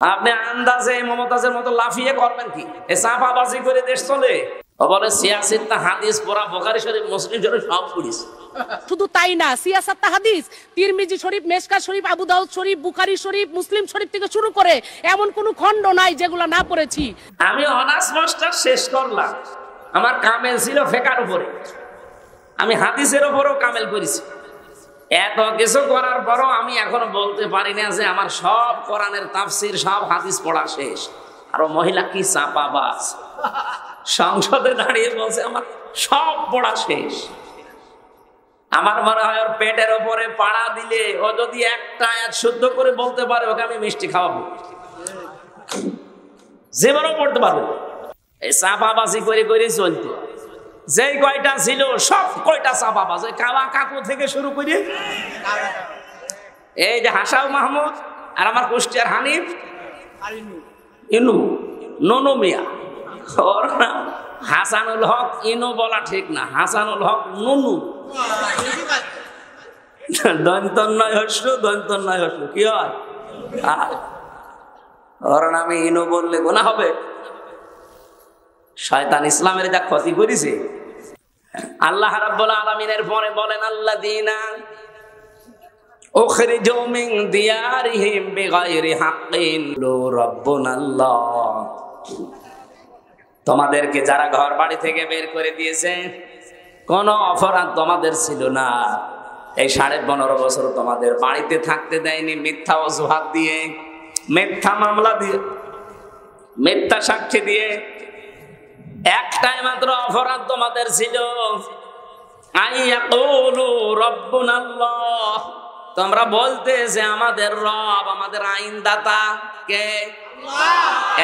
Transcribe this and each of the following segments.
আপনি আন্দাজে মমতাজের মতো লাফিয়ে করবেন কি? এই চাপাবাজি করে দেশ চলে? ও বলে সিয়াসিত্তা হাদিস পড়া, বুখারী শরীফ, মুসলিম শরীফ সব পড়িস। শুধু তাই না, সিয়াসাত্তা হাদিস, তিরমিজি শরীফ, মেশকাত শরীফ, আবু দাউদ শরীফ, বুখারী শরীফ, মুসলিম শরীফ থেকে শুরু করে এমন কোন খণ্ড নাই যেগুলো না পড়েছি। আমি অনার্স মাস্টার শেষ করলাম, আমার কামেল ছিল ফিকহের উপরে, আমি হাদিসের উপরেও কামেল করেছি। এত কিছু করার পরও আমি এখনো বলতে পারি না যে আমার সব কোরআনের তাফসীর, সব হাদিস পড়া শেষ। আর মহিলা কি চাপাবাজ, সংসদে দাঁড়িয়ে বলছে আমার সব পড়া শেষ। আমার মনে হয় ওর পেটের ওপরে পাড়া দিলে ও যদি একটা আয়াত শুদ্ধ করে বলতে পারে, ওকে আমি মিষ্টি খাওয়াবো, জীবনও পড়তে পারবো। এই চাপাবাজি করে করে চলতো। যেই কয়টা ছিল সব কয়টা চাপাবাজ, কাওয়া কাকু থেকে শুরু করে এই যে হাসাও মাহমুদ আর আমার কুষ্টিয়ার হানিফ, ইনু ননু মিয়া, ওর নাম হাসানুল হক। ইনু বলা ঠিক না, হাসানুল হক নুনু, দন্তন্নয় হস্য, দন্তন্নয় হস্য কি হয়? ওর নামে ইনু বললে গোনা হবে? শয়তান ইসলামের যা ক্ষতি করেছে। আল্লাহ রাব্বুল আলামিনের পরে বলেন আল্লাযীনা উখরিজু মিন দিয়ারিহিম বিগাইরি হাক্কিন রাব্বুনাল্লাহ, তোমাদেরকে যারা ঘর বাড়ি থেকে বের করে দিয়েছে কোনো অপরাধ তোমাদের ছিল না, এই 15.5 বছর তোমাদের বাড়িতে থাকতে দেয়নি মিথ্যা অজুহাত দিয়ে, মিথ্যা মামলা দিয়ে, মিথ্যা সাক্ষী দিয়ে। একটাই মাত্র অপরাধ তোমাদের ছিল, আইয়াকুলু রাব্বুনাল্লাহ, তোমরা বলতে যে আমাদের রব, আমাদের আইনদাতা কে?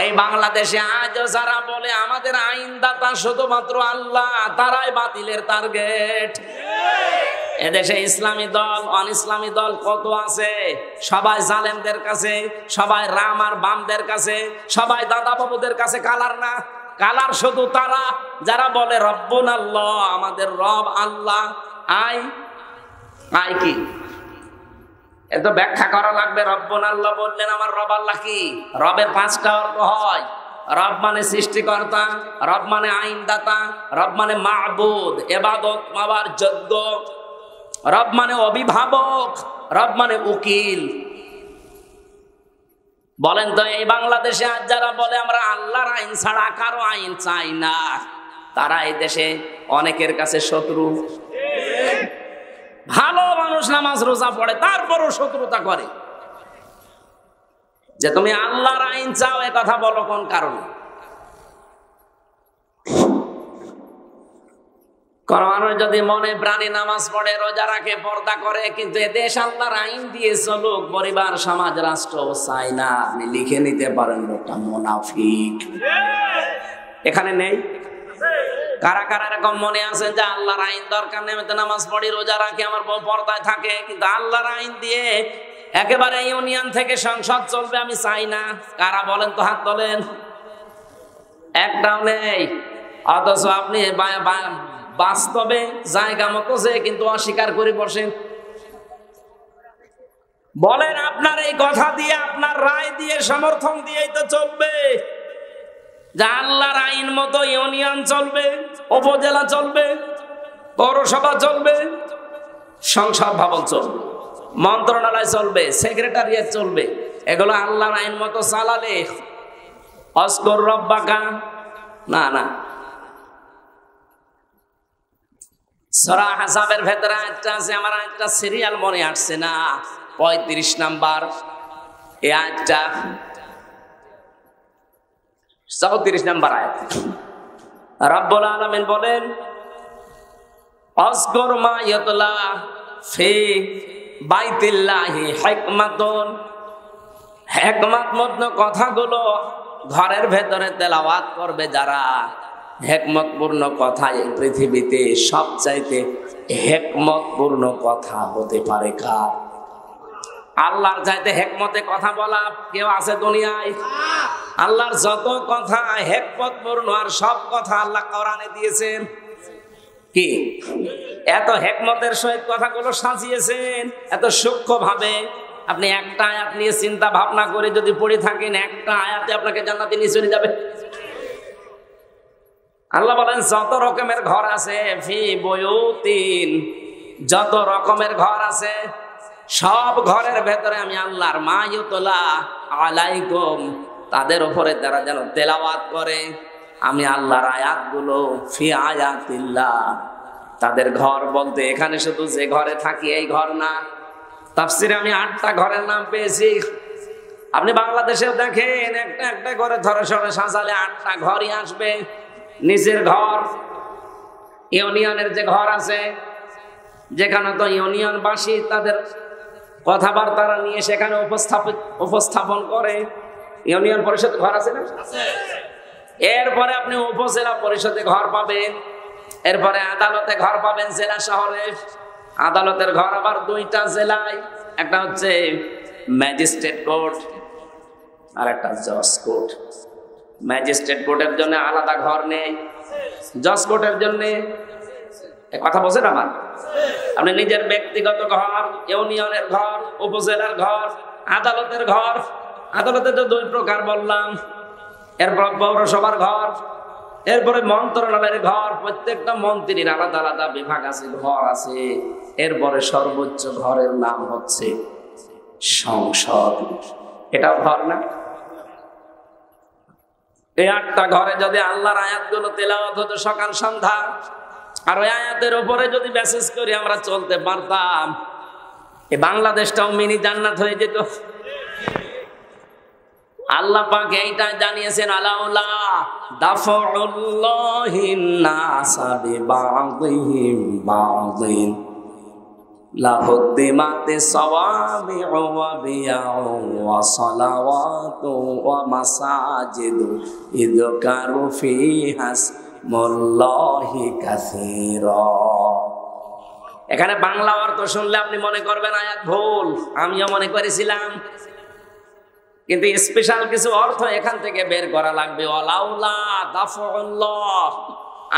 এই বাংলাদেশে আজও যারা বলে আমাদের আইনদাতা শুধুমাত্র আল্লাহ, তারাই বাতিলের টার্গেট। এদেশে ইসলামী দল, অন ইসলামী দল কত আছে, সবাই জালেমদের কাছে, সবাই রাম আর বামদের কাছে, সবাই দাদা বাবুদের কাছে। কালার না, কালার শুধু তারা যারা বলে রব্বুনাল্লাহ, আমাদের রব আল্লাহ। আই আই কি? এত ব্যাখ্যা করা লাগবে? রব্বুনাল্লাহ বললেন, আমার রব আল্লাহ কি? রবের 5টা অর্থ হয়। রব মানে সৃষ্টিকর্তা, রব মানে আইনদাতা, রব মানে মাবুদ, ইবাদত পাওয়ার যোগ্য, রব মানে অভিভাবক, রব মানে উকিল। বলেন তো এই বাংলাদেশে আজ যারা বলে আমরা আল্লাহর আইন ছাড়া কারো আইন চাই না, তারা এই দেশে অনেকের কাছে শত্রু। ভালো মানুষ নামাজ রোজা পড়ে, তারপরও শত্রুতা করে যে তুমি আল্লাহর আইন চাও, এ কথা বলো কোন কারণে? কোন মানুষ যদি মনে প্রাণে নামাজ পড়ে, রোজা রাখে, পর্দা করে, কিন্তু এ দেশ আল্লাহর আইন দিয়ে চলুক, পরিবার, সমাজ, রাষ্ট্র চাই না, আপনি লিখে নিতে পারেন লোকটা মুনাফিক। এখানে নেই? কারা কারা এরকম মনে আছেন যে আল্লাহর আইন দরকার নেই, আমি তো নামাজ পড়ি, রোজা রাখি, আমার বউ পর্দায় থাকে, কিন্তু আল্লাহর আইন দিয়ে একেবারে ইউনিয়ন থেকে সংসদ চলবে আমি চাই না? কারা বলেন তো, হাত তোলেন। একটাও নেই। অথচ আপনি বাস্তবে জায়গা মতো যে কিন্তু অস্বীকার করে বসেন। বলেন আপনার এই কথা দিয়ে, আপনার রায় দিয়ে, সমর্থন দিয়েই তো চলবে যে আল্লাহর আইন মতো ইউনিয়ন চলবে, উপজেলা চলবে, পৌরসভা চলবে, সংসদ ভবন চলবে, মন্ত্রণালয় চলবে, সেক্রেটারিয়েট চলবে। এগুলো আল্লাহর আইন মতো চালালে অস্কর রব্বাকা না না। সূরা আহজাবের ভেতরে একটা আছে, আমার একটা সিরিয়াল মনে আসছে না, 35 নাম্বার এই আয়াতটা, 34 নাম্বার আয়াত। রব্বুল আলামিন বলেন, আযকুর মা ইয়াতলা ফি বাইতিল্লাহি হিকমাতুন, হিকমতপূর্ণ কথাগুলো ঘরের ভেতরে তেলাওয়াত করবে যারা, হিকমতপূর্ণ কথা এই পৃথিবীতে সবচাইতে হিকমতপূর্ণ কথা হতে পারে কার? আল্লাহর চাইতে হিকমতে কথা বলা কেউ আছে দুনিয়ায়? আল্লাহর যত কথা হিকমতপূর্ণ, আর সব কথা আল্লাহ কোরআনে দিয়েছেন। কি এত হিকমতের সহিত কথাগুলো সাজিয়েছেন, এত সূক্ষ্ম ভাবে, আপনি একটা আয়াত নিয়ে চিন্তা ভাবনা করে যদি পড়ে থাকেন, একটা আয়াতে আপনাকে জান্নাতে নিয়ে চলে যাবে। আল্লাহ বলেন যত রকমের ঘর আছে, ফি বুয়ুতিন, যত রকমের ঘর আছে সব ঘরের ভেতরে আমি আল্লাহর মা ইউতলা আলাইকুম, তাদের উপরে তারা যেন তেলাওয়াত করে আমি আল্লাহর আয়াতগুলো, ফি আয়াতিল্লাহ। তাদের ঘর বলতে এখানে শুধু যে ঘরে থাকি এই ঘর না, তাফসিরে আমি 8টা ঘরের নাম পেয়েছি। আপনি বাংলাদেশেও দেখেন একটা একটা করে ধরে সরে সাজালে 8টা ঘরই আসবে। নিজের ঘর, ইউনিয়নের যে ঘর আছে, যেখানে তো ইউনিয়নবাসী তাদের কথাবার্তা নিয়ে সেখানে উপস্থাপন করে, ইউনিয়ন পরিষদ ঘর আছে না? এরপরে আপনি উপজেলা পরিষদে ঘর পাবেন, এরপরে আদালতে ঘর পাবেন জেলা শহরে। আদালতের ঘর আবার 2টা জেলায়, একটা হচ্ছে ম্যাজিস্ট্রেট কোর্ট আর একটা জজ কোর্ট। ম্যাজিস্ট্রেট কোর্টের জন্য আলাদা ঘর নেই, জজ কোর্টের জন্য। কথা বলছেন আমার? আপনি নিজের ব্যক্তিগত ঘর, ইউনিয়নের ঘর, উপজেলার ঘর, আদালতের ঘর। আদালতে তো 2 প্রকার বললাম। এরপর পৌরসভার ঘর, এরপরে মন্ত্রণালয়ের ঘর। প্রত্যেকটা মন্ত্রীর আলাদা আলাদা বিভাগ আছে, ঘর আছে। এরপরে সর্বোচ্চ ঘরের নাম হচ্ছে সংসদ। এটাও ঘর না? এই 8টা ঘরে যদি আল্লাহর আয়াতগুলো তেলাওয়াত হতো সকাল সন্ধ্যা, আর ওই আয়াতের উপরে যদি মেসেজ করে আমরা চলতে পারতাম, এই বাংলাদেশটাও মিনি জান্নাত হয়ে যেত। আল্লাহ পাক এইটা জানিয়েছেন, আলাউলা দাফউল্লাহিন নাসা বিবাযিহিম বাযিন লাহুদ্দিমাতি সাওয়ামিউ ওয়া বিয়াউ ওয়া সালাওয়াতু ওয়া মাসাজিদু ইযকারু ফিহা ইসমুল্লাহি কাসীরা। এখানে বাংলা অর্থ শুনলে আপনি মনে করবেন আয়াত ভুল, আমিও মনে করেছিলাম, কিন্তু স্পেশাল কিছু অর্থ এখান থেকে বের করা লাগবে। ওয়ালাউলা দাফউল্লাহ,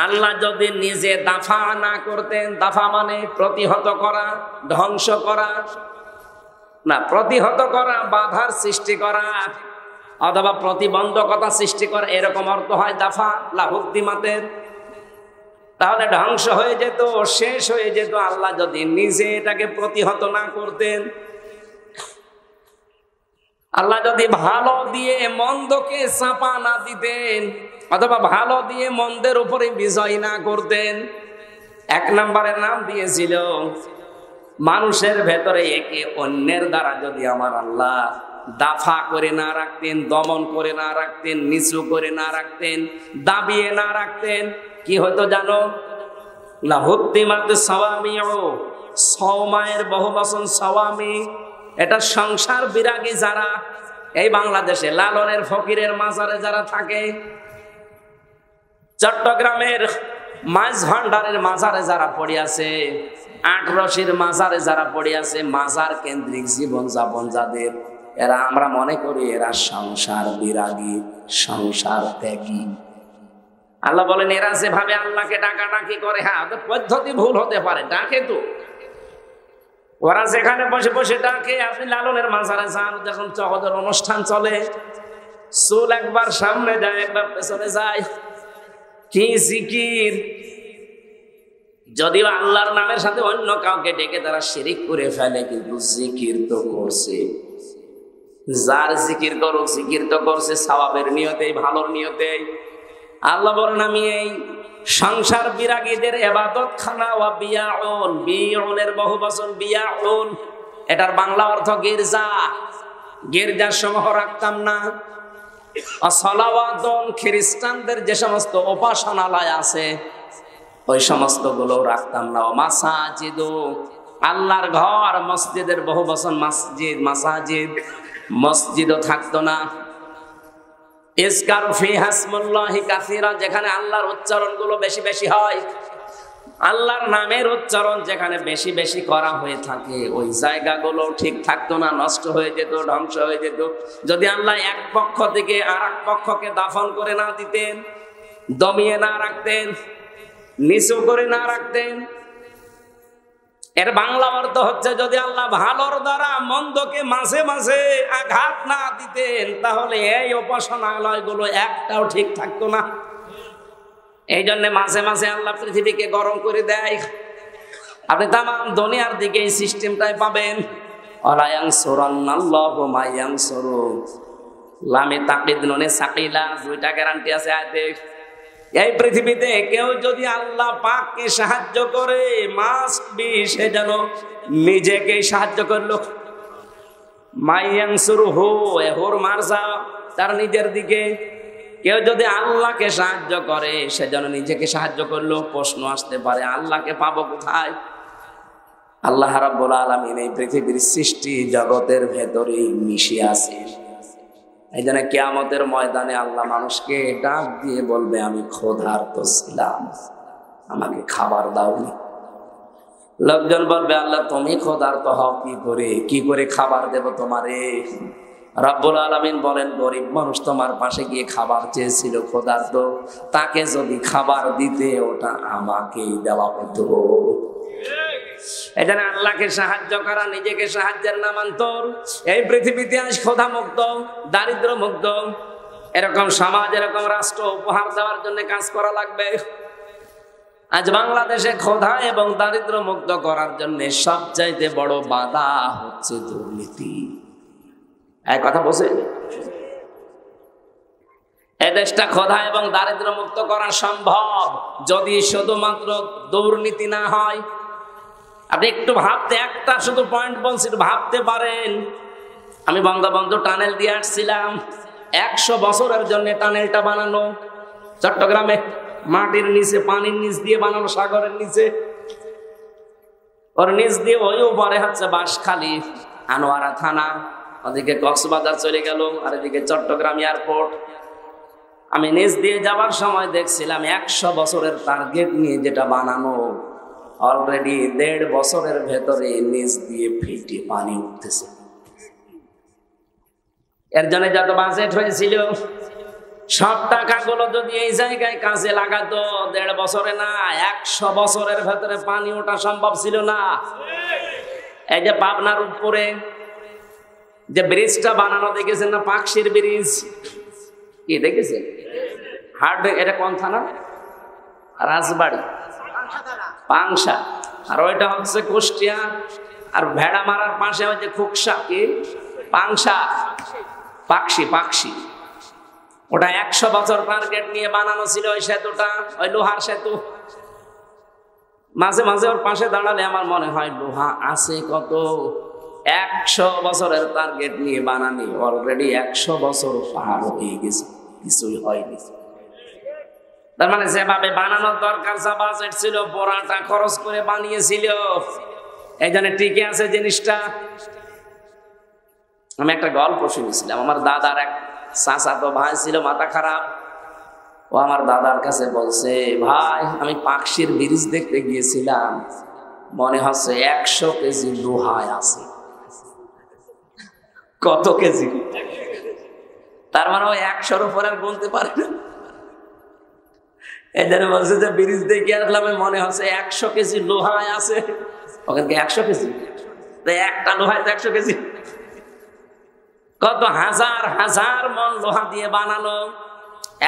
আল্লাহ যদি নিজে দাফা না করতেন, দাফা মানে প্রতিহত করা, ধ্বংস করা না, প্রতিহত করা, বাধার সৃষ্টি করা অথবা প্রতিবন্ধকতা সৃষ্টি করা, এরকম অর্থ হয় দাফা লাহুদ্দিমাতের। তাহলে ধ্বংস হয়ে যেত, শেষ হয়ে যেত, আল্লাহ যদি নিজে এটাকে প্রতিহত না করতেন। আল্লাহ যদি ভালো দিয়ে মন্দকে চাপা না দিতেন, অথবা ভালো দিয়ে মন্দের উপরে বিজয় না করতেন। 1 নম্বরের নাম দিয়েছিল মানুষের ভেতরে একে অন্যের দ্বারা যদি আমার আল্লাহ দাফা করে না রাখতেন, দমন করে না রাখতেন, নিচু করে না রাখতেন, দাবিয়ে না রাখতেন, কি হতো জানো? লাহুদ্দিমাত সাওয়ামিউ, সওমায়ের বহুবচন সাওয়ামি। এটা সংসার বিরাগী যারা এই বাংলাদেশে লালনের ফকিরের মাজারে যারা থাকে, চট্টগ্রামের মাছ ভান্ডারের মাজারে যারা পড়ে আছে, 8 রশির মাজারে যারা পড়ে আছে, মাজার কেন্দ্রিক জীবন যাপন যাদের, এরা আমরা মনে করি এরা সংসার বিরাগী, সংসার ত্যাগী। আল্লাহ বলেন এরা যেভাবে আল্লাহকে ডাকাডাকি করে, হ্যাঁ ওদের পদ্ধতি ভুল হতে পারে, ডাকে তো, ওরা যেখানে বসে বসে ডাকে। আপনি লালনের মাজারে যান, যখন ওদের অনুষ্ঠান চলে, চুল একবার সামনে যায়, একবার পেছনে যায়, কি জিকির! যদিও আল্লাহর নামের সাথে অন্য কাউকে ডেকে তারা শিরিক করে ফেলে, কিন্তু জিকির তো করছে। যার জিকির করুক, জিকির তো করছে সওয়াবের নিয়তে, ভালোর নিয়তে। আল্লাহ বলেন আমি এই সংসার বিরাগীদের ইবাদত খানা ওয়া বিয়াউন, বিয়াউনের বহুবচন বিয়াউন, এটার বাংলা অর্থ গির্জা। গির্জার সমূহ রাখতাম না। সালাওয়াতুন, খ্রিস্টানদের যে সমস্ত উপাসনালয় আছে ওই সমস্ত গুলো রাখতাম না। মাসাজিদু, আল্লাহর ঘর, মসজিদের বহুবচন মসজিদ, মাসাজিদ, মসজিদও থাকতো না। ইযকারু ফিহা ইসমুল্লাহি কাসীরা, যেখানে আল্লাহর উচ্চারণ গুলো বেশি বেশি হয়, আল্লাহর নামের উচ্চারণ যেখানে বেশি বেশি করা হয়ে থাকে, ওই জায়গাগুলো ঠিক থাকতো না, নষ্ট হয়ে যেত, ধ্বংস হয়ে যেত। যদি আল্লাহ এক পক্ষ থেকে আর এক পক্ষকে দাফন করে না দিতেন, দমিয়ে না রাখতেন, নিচু করে না রাখতেন, এর বাংলা অর্থ হচ্ছে, যদি আল্লাহ ভালোর দ্বারা মন্দকে মাঝে মাঝে আঘাত না দিতেন তাহলে এই উপাসনালয়গুলো একটাও ঠিক থাকতো না। এই জন্য মাঝে মাঝে আল্লাহ পৃথিবীকে গরম করে দেয়। আপনি তাম দুনিয়ার দিকে এই সিস্টেমটাই পাবেন। লামে তাকিদ নুনে সাকিলা, দুইটা গ্যারান্টি আছে আয়াতে। এই পৃথিবীতে কেউ যদি আল্লাহ পাককে সাহায্য করে, মাস্ট বি সে যেন নিজেকে সাহায্য করলো। মাইয়ানসুরহু এহুর মারজা, তার নিজের দিকে। কেউ যদি আল্লাহকে সাহায্য করে সে যেন নিজেকে সাহায্য করলো। প্রশ্ন আসতে পারে, আল্লাহকে পাবো কোথায়? আল্লাহ রাব্বুল আলামিন এই পৃথিবীর সৃষ্টি জগতের ভেতরেই মিশে আছে। এই জন্য কিয়ামতের ময়দানে আল্লাহ মানুষকে ডাক দিয়ে বলবে, আমি ক্ষুধার্ত ছিলাম, আমাকে খাবার দাওনি। লোকজন বলবে, আল্লাহ তুমি ক্ষুধার্ত হও কি করে খাবার দেব তোমারে? রব্বুল আলামিন বলেন, গরিব মানুষ তোমার পাশে গিয়ে খাবার চেয়েছিল, ক্ষুধার্ত, তাকে যদি খাবার দিতে ওটা আমাকেই দেওয়া হতো। এখানে আল্লাহকে সাহায্য করা নিজেকে সাহায্যের নামান্তর। এই পৃথিবীতে আজ ক্ষুধা মুক্ত, দারিদ্র মুক্ত এরকম সমাজ, এরকম রাষ্ট্র উপহার দেওয়ার জন্য কাজ করা লাগবে। আজ বাংলাদেশে ক্ষুধা এবং দারিদ্র মুক্ত করার জন্য সবচাইতে বড় বাধা হচ্ছে দুর্নীতি। এক কথা বলছে, এই দেশটা ক্ষুধা এবং দারিদ্র মুক্ত করা সম্ভব যদি শুধুমাত্র দুর্নীতি না হয়। আপনি একটু ভাবতে, একটা শুধু পয়েন্ট বলছি, ভাবতে পারেন। আমি বঙ্গবন্ধু টানেল দিয়ে আসছিলাম, 100 বছরের জন্য টানেলটা বানানো চট্টগ্রামে, মাটির নিচে, পানির নিচ দিয়ে বানানো, সাগরের নিচে। ওর নিচ দিয়ে ওই উপরে হচ্ছে বাঁশখালী, আনোয়ারা থানা, ওদিকে কক্সবাজার চলে গেল, আর এদিকে চট্টগ্রাম এয়ারপোর্ট। আমি নিচ দিয়ে যাবার সময় দেখছিলাম 100 বছরের টার্গেট নিয়ে যেটা বানানো, অলরেডি 1.5 বছরের ভেতরে নিচ দিয়ে ফেটে পানি উঠতেছে। এর জন্য যত বাজেট হয়েছিল, সব টাকাগুলো যদি এই জায়গায় কাজে লাগাতো, 1.5 বছরে না 100 বছরের ভেতরে পানি ওঠা সম্ভব ছিল না। এই যে পাবনার উপরে যে ব্রিজটা বানানো দেখেছেন না, পাকশির ব্রিজ, কি দেখেছেন? এটা কোন থানা? রাজবাড়ি, পাংশা। আর ওইটা হচ্ছে কুষ্টিয়া। আর ভেড়া মারার পাশে হচ্ছে খুকসা, কি পাংশা, পাকশি। ওটা 100 বছর টার্গেট নিয়ে বানানো ছিল ওই সেতুটা, ওই লোহার সেতু। মাঝে মাঝে ওর পাশে দাঁড়ালে আমার মনে হয় লোহা আছে কত। 100 বছরের টার্গেট নিয়ে বানানি, অলরেডি 100 বছর পার হয়ে গেছে, কিছুই হয়নি। তার মানে যেভাবে বানানোর দরকার, যা বাজেট ছিল, পুরাটা খরচ করে বানিয়েছিল, এই জন্য টিকে আছে জিনিসটা। আমি একটা গল্প শুনেছিলাম, আমার দাদার এক চাচাতো ভাই ছিল মাথা খারাপ। ও আমার দাদার কাছে বলছে, ভাই আমি পাকশির ব্রিজ দেখতে গিয়েছিলাম, মনে হচ্ছে 100 কেজি লোহায় আছে। কত কেজি? তার মানে ওই 100-র উপরে আর গুনতে পারে না। এই জন্য বলছে যে ব্রিজ দেখে আসলাম, মনে হচ্ছে 100 কেজি লোহায় আছে। ওখানে 100 কেজি, একটা লোহায় তো 100 কেজি। কত হাজার হাজার মন লোহা দিয়ে বানানো,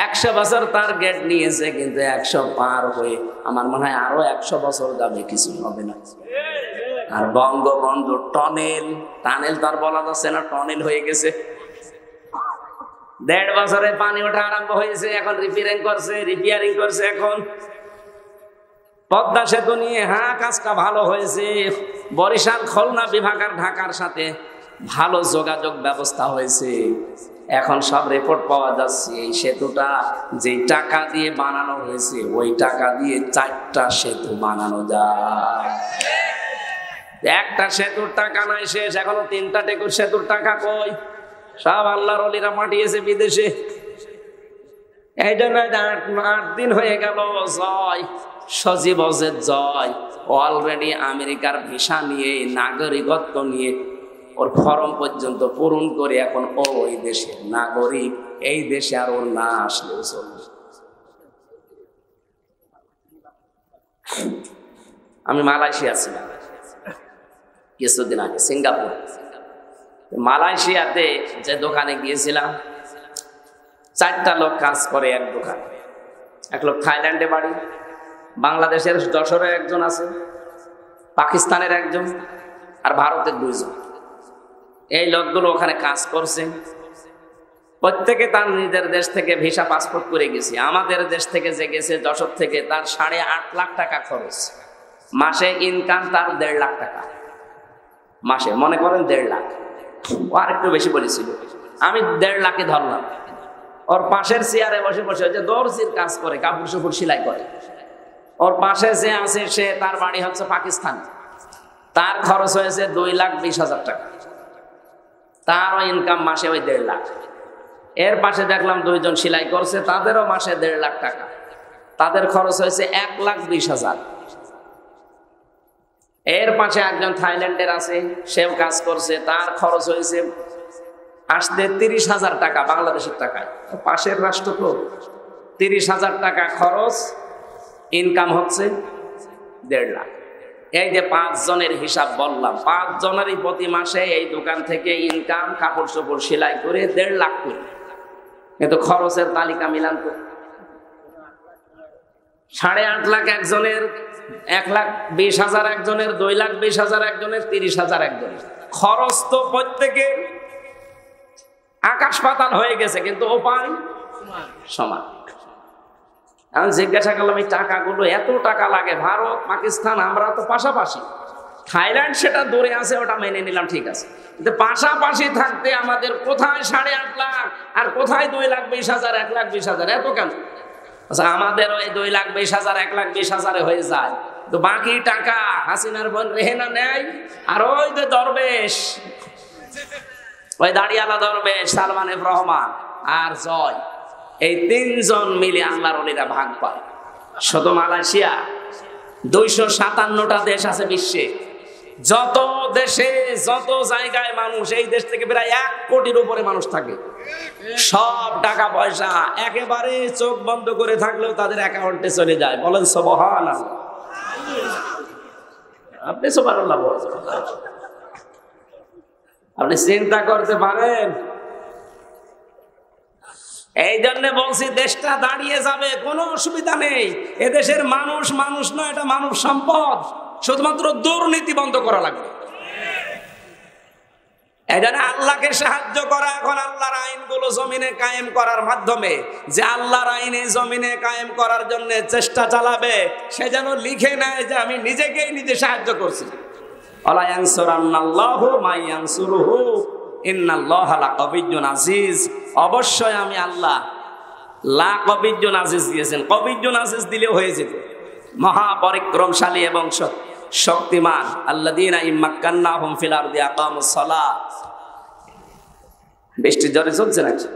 100 বছর টার্গেট নিয়েছে, কিন্তু 100 পার হয়ে আমার মনে হয় আরো 100 বছর যাবে, কিছু হবে না। আর বঙ্গবন্ধু টানেল তার বলা যাচ্ছে না, টনেল হয়ে গেছে। 1.5 বছরে পানি ওঠা আরম্ভ হয়েছে, এখন রিপেয়ারিং করছে। এখন পদ্মা সেতু নিয়ে কাজটা ভালো হয়েছে। বরিশাল, খুলনা বিভাগ আর ঢাকার সাথে ভালো যোগাযোগ ব্যবস্থা হয়েছে। এখন সব রিপোর্ট পাওয়া যাচ্ছে, এই সেতুটা যে টাকা দিয়ে বানানো হয়েছে, ওই টাকা দিয়ে 4টা সেতু বানানো যায়। একটা সেতুর টাকা নাই শেষ, এখনো 3টা সেতুর টাকা কই? সব আল্লাহর ওলিরা পাঠিয়েছে বিদেশে। এই জন্য 8 দিন হয়ে গেল জয় সজীব জয় অলরেডি আমেরিকার ভিসা নিয়ে, নাগরিকত্ব নিয়ে ওর ফর্ম পর্যন্ত পূরণ করে এখন ওই দেশের নাগরিক। এই দেশে আর ওর না আসলেও চলবে। আমি মালয়েশিয়া ছিলাম, কিছুদিন আগে সিঙ্গাপুর। মালয়েশিয়াতে যে দোকানে গিয়েছিলাম, 4টা লোক কাজ করে এক দোকানে। এক লোক থাইল্যান্ডে বাড়ি, বাংলাদেশের যশোরে একজন আছে, পাকিস্তানের একজন, আর ভারতের 2 জন। এই লোকগুলো ওখানে কাজ করছে। প্রত্যেকে তার নিজের দেশ থেকে ভিসা পাসপোর্ট করে গেছে। আমাদের দেশ থেকে যে গেছে যশোর থেকে, তার 8.5 লাখ টাকা খরচ। মাসে ইনকাম তার 1.5 লাখ টাকা মাসে, মনে করেন 1.5 লাখ। ও আর একটু বেশি বলেছিল, আমি 1.5 লাখে ধরলাম। ওর পাশের চেয়ারে বসে বসে, যে দর্জির কাজ করে, কাপড় চোপড় সেলাই করে, ওর পাশে যে আছে সে, তার বাড়ি হচ্ছে পাকিস্তান, তার খরচ হয়েছে 2,20,000 টাকা। তারও ইনকাম মাসে ওই 1.5 লাখ। এর পাশে দেখলাম 2 জন সেলাই করছে, তাদেরও মাসে 1.5 লাখ টাকা, তাদের খরচ হয়েছে 1,20,000। এর পাশে একজন থাইল্যান্ডের আছে, সেও কাজ করছে, তার খরচ হয়েছে আসতে 30,000 টাকা বাংলাদেশের টাকায়। পাশের রাষ্ট্র তো, 30,000 টাকা খরচ, ইনকাম হচ্ছে 1.5 লাখ। এই যে 5 জনের হিসাব বললাম, 5 জনেরই প্রতি মাসে এই দোকান থেকে ইনকাম, কাপড় চোপড় সেলাই করে 1.5 লাখ করে। কিন্তু খরচের তালিকা মিলান তো, 8.5 লাখ একজনের, 1,20,000 একজনের, 2,20,000 একজনের, 30,000 একজনের। খরচ তো প্রত্যেকের আকাশ পাতাল হয়ে গেছে, কিন্তু উপায় সমান। আমি জিজ্ঞাসা করলাম, এই টাকাগুলো, এত টাকা লাগে? ভারত, পাকিস্তান, আমরা তো পাশাপাশি। থাইল্যান্ড সেটা দূরে আছে, ওটা মেনে নিলাম, ঠিক আছে, কিন্তু পাশাপাশি থাকতে আমাদের কোথায় 8.5 লাখ আর কোথায় 2,20,000, 1,20,000, এত কেন? আচ্ছা, আমাদের ওই 2,20,000, 1,20,000 হয়ে যায়, তো বাকি টাকা হাসিনার বোন রেহেনা নেয়। আর ওই যে দরবেশ, ওই দাড়িয়ালা দরবেশ সালমান এফ রহমান আর জয়, এই 3 জন মিলে আল্লাহর ওলিরা ভাগ পায়। শুধু মালয়েশিয়া, 257টা দেশ আছে বিশ্বে। যত দেশে, যত জায়গায় মানুষ, এই দেশ থেকে প্রায় 1 কোটির উপরে মানুষ থাকে। সব টাকা পয়সা একেবারে চোখ বন্ধ করে থাকলেও তাদের অ্যাকাউন্টে চলে যায়। বলেন সুবহানাল্লাহ। আপনি সুবহানাল্লাহ বলেন, আপনি চিন্তা করতে পারেন? এই জন্য বলছি, দেশটা দাঁড়িয়ে যাবে, কোনো অসুবিধা নেই। এদেশের মানুষ মানুষ নয়, এটা মানব সম্পদ। শুধুমাত্র দুর্নীতি বন্ধ করা লাগবে। এই জন্য আল্লাহকে সাহায্য করা, এখন আল্লাহর আইনগুলো জমিনে কায়েম করার মাধ্যমে, যে আল্লাহর আইনে জমিনে কায়েম করার জন্য চেষ্টা চালাবে, সে যেন লিখে নেয় যে আমি নিজেকেই নিজে সাহায্য করছি। আলা ইয়ানসুরান্নাল্লাহু মা ইয়ানসুরুহু ইন্নাল্লাহা লাকাবিয়্যুন আজিজ। অবশ্যই আমি আল্লাহ লাকাবিয়্যুন আজিজ দিয়েছেন। কাবিয়্যুন আজিজ দিলেও হয়ে যেত, মহাপরিক্রমশালী এবং শক্তিমান। আল্লাযীনা ইম্মাক্কান্নাহুম ফিল আরদি আকামুস সালাত। বৃষ্টি জোরে চলছে নাকি?